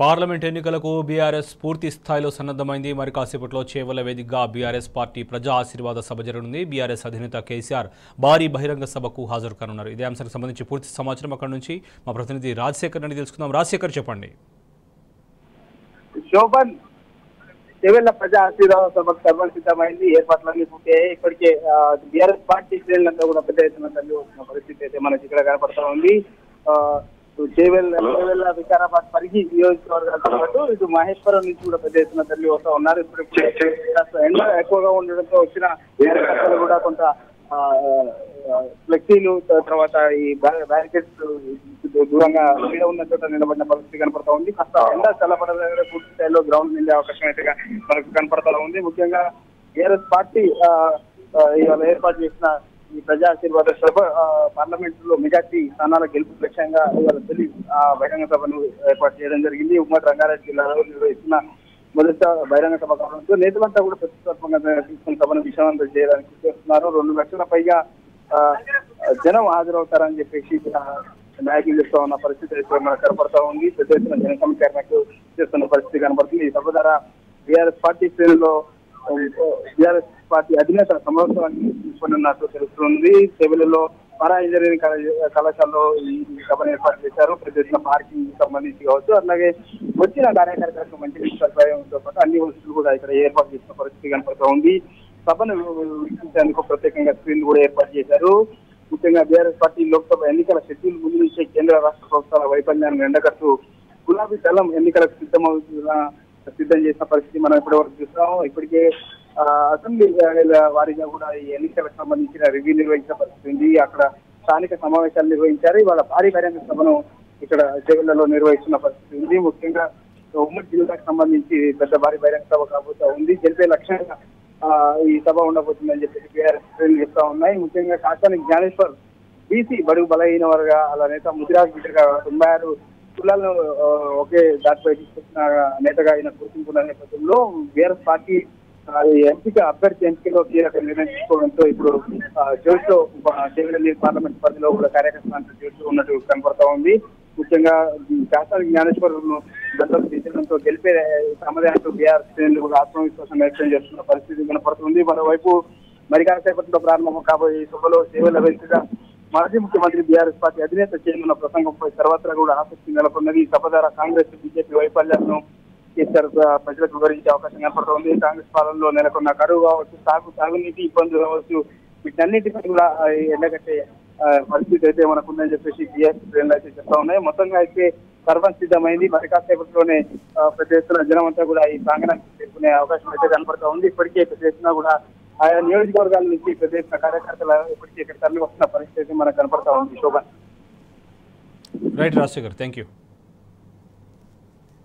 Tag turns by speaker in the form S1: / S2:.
S1: Parliament ఎన్నికలకు BRS పూర్తి స్థాయిలో సన్నద్ధమైంది. మరి కాసేపట్లో చేవల వేదికగా బీఆర్ఎస్ పార్టీ ప్రజా ఆశీర్వాద సభ జరగనుంది. బీఆర్ఎస్ అధినేత కేసీఆర్ భారీ బహిరంగ సభకు హాజరు కానున్నారు. ఇదే అంశానికి సంబంధించి పూర్తి సమాచారం అక్కడి నుంచి మా ప్రతినిధి రాజశేఖర్ నుండి తెలుసుకుందాం. రాజశేఖర్, చెప్పండి.
S2: శోభన్, చేవెళ్ల ప్రజా ఆశీర్వాద సభకు సర్వసిద్ధమైంది. ఏర్పాట్లన్నీ పూర్తయ్యాయి. ఇప్పటికే బీఆర్ఎస్ పార్టీ శ్రేణులంతా కూడా పెద్ద ఎత్తున తల్లి వస్తున్న పరిస్థితి అయితే మనకి ఇక్కడ కనపడతా ఉంది. చేవెళ్ల వికారాబాద్ పరిధి నియోజకవర్గాలతో పాటు ఇటు మహేశ్వరం నుంచి కూడా పెద్ద ఎత్తున తల్లి వస్తూ ఉన్నారు. ఇప్పుడు ఎండ ఎక్కువగా ఉండడంతో వచ్చిన కార్యకర్తలు కూడా కొంత ఫ్లెక్సీలు, తర్వాత ఈ బ్యారికేడ్స్ దూరంగా మీద ఉన్న చోట నిలబడిన పరిస్థితి కనపడతా ఉంది. కాస్త ఎండ చల్లబడ పూర్తి స్థాయిలో గ్రౌండ్ నిండే అవకాశం అయితే మనకు కనపడతా ఉంది. ముఖ్యంగా టీఆర్ఎస్ పార్టీ ఇవాళ ఏర్పాటు చేసిన ఈ ప్రజా ఆశీర్వాద సభ పార్లమెంట్ లో మెజార్టీ స్థానాల గెలుపు లక్ష్యంగా ఇవాళ తొలి బహిరంగ సభను ఏర్పాటు చేయడం జరిగింది. ఉమ్మడి రంగారెడ్డి జిల్లాలో నిర్వహిస్తున్న మొదటి బహిరంగ సభ కావడంతో నేతలంతా కూడా ప్రతిష్టాత్మకంగా తీసుకున్న సభను విజయవంతం చేయడానికి కృషి చేస్తున్నారు. 2 లక్షల పైగా జనం హాజరవుతారని చెప్పేసి నాయకులు చెప్తా ఉన్న పరిస్థితి అయితే మనకు కనపడతా ఉంది. పెద్ద ఎత్తున జన సమీకరణకు చేస్తున్న పరిస్థితి కనపడుతుంది. ఈ సభ ద్వారా బీఆర్ఎస్ పార్టీ శ్రేణుల్లో బీఆర్ఎస్ పార్టీ అధినేత సమావేశాన్ని తీసుకున్నట్టు తెలుస్తుంది. చేవెళ్లలో పారా ఇంజనీరింగ్ కళాశాలలో ఈ సభను ఏర్పాటు చేశారు. పెద్ద ఎత్తున పార్కింగ్ సంబంధించి కావచ్చు, అట్లాగే వచ్చిన కార్యకర్తలకు మంచి సదుపాయంతో పాటు అన్ని వసతులు కూడా ఇక్కడ ఏర్పాటు చేసిన పరిస్థితి కనపడుతూ ఉంది. సభను వీక్షించేందుకు ప్రత్యేకంగా స్క్రీన్లు కూడా ఏర్పాటు చేశారు. ముఖ్యంగా బీఆర్ఎస్ పార్టీ లోక్సభ ఎన్నికల షెడ్యూల్ ముందు నుంచే కేంద్ర రాష్ట్ర ప్రభుత్వాల వైఫల్యాన్ని ఎండగట్టు గులాబీ దళం ఎన్నికలకు సిద్ధం చేసిన పరిస్థితి మనం ఇప్పటివరకు చూస్తాము. ఇప్పటికే అసెంబ్లీ వారీగా కూడా ఈ ఎన్నికలకు సంబంధించిన రివ్యూ నిర్వహించిన పరిస్థితి ఉంది. అక్కడ స్థానిక సమావేశాలు నిర్వహించారు. ఇవాళ భారీ బహిరంగ సభను ఇక్కడ చేవెళ్లలో నిర్వహిస్తున్న పరిస్థితి ఉంది. ముఖ్యంగా ఉమ్మడి జిల్లాకు సంబంధించి పెద్ద భారీ బహిరంగ సభ కాబోతా ఉంది. గెలిపే లక్ష్యంగా ఈ సభ ఉండబోతుందని చెప్పి బీఆర్ఎస్ శ్రేణులు చెప్తా ఉన్నాయి. ముఖ్యంగా కాకాని జ్ఞానేశ్వర్ బీసీ బడుగు బలహీన వర్గ అలా నేత ముదిరాజ్ బిడ్డగా 96 కులాలను ఒకే దాటిపై తీసుకొచ్చిన నేతగా ఆయన గుర్తింపున్న నేపథ్యంలో బీఆర్ఎస్ పార్టీ ఎంపిక అభ్యర్థి ఎంపికలో కీలక నిర్ణయం తీసుకోవడంతో ఇప్పుడు చేవెళ్ల పార్లమెంట్ పరిధిలో కూడా కార్యకర్తలు చేస్తూ ఉన్నట్టు కనపడతా ఉంది. ముఖ్యంగా కాకాని జ్ఞానేశ్వర్ దత్తత తీర్చడంతో గెలిపే తమదే అంటూ బీఆర్ఎస్ శ్రేణులు కూడా ఆత్మవిశ్వాసం వ్యక్తం చేస్తున్న పరిస్థితి కనపడుతుంది. మరోవైపు మరి కాసేపట్లో ప్రారంభం కాబోయే ఈ సభలో చేవెళ్ల వేదికగా మాజీ ముఖ్యమంత్రి బీఆర్ఎస్ పార్టీ అధినేత చేయనున్న ప్రసంగంపై సర్వత్రా కూడా ఆసక్తి నెలకొన్నది. ఈ సభ ద్వారా కాంగ్రెస్ బీజేపీ వైఫల్యాలను కేసీఆర్ ప్రజలకు వివరించే అవకాశం ఏర్పడుతోంది. కాంగ్రెస్ పాలనలో నెలకొన్న కరువు కావచ్చు, తాగునీటి ఇబ్బందులు కావచ్చు, వీటన్నిటిపై కూడా ఎండగట్టే పరిస్థితి అయితే మనకుందని చెప్పేసి బీఆర్ఎస్ శ్రేణులు అయితే చెప్తా ఉన్నాయి. మొత్తంగా అయితే సర్వం సిద్ధమైంది. మరి కాసేపట్లోనే పెద్ద ఎత్తున జనం అంతా కూడా ఈ ప్రాంగణానికి చేరుకునే అవకాశం అయితే కనపడతా ఉంది. ఇప్పటికే పెద్ద ఎత్తున కూడా ఆయా నియోజకవర్గాల నుంచి పెద్ద ఎత్తున కార్యకర్తలు ఇప్పటికీ ఇక్కడ తరలి వస్తున్న పరిస్థితి మనకు కనపడతా ఉంది. Shobhan.
S1: Right Rajasekhar, thank you.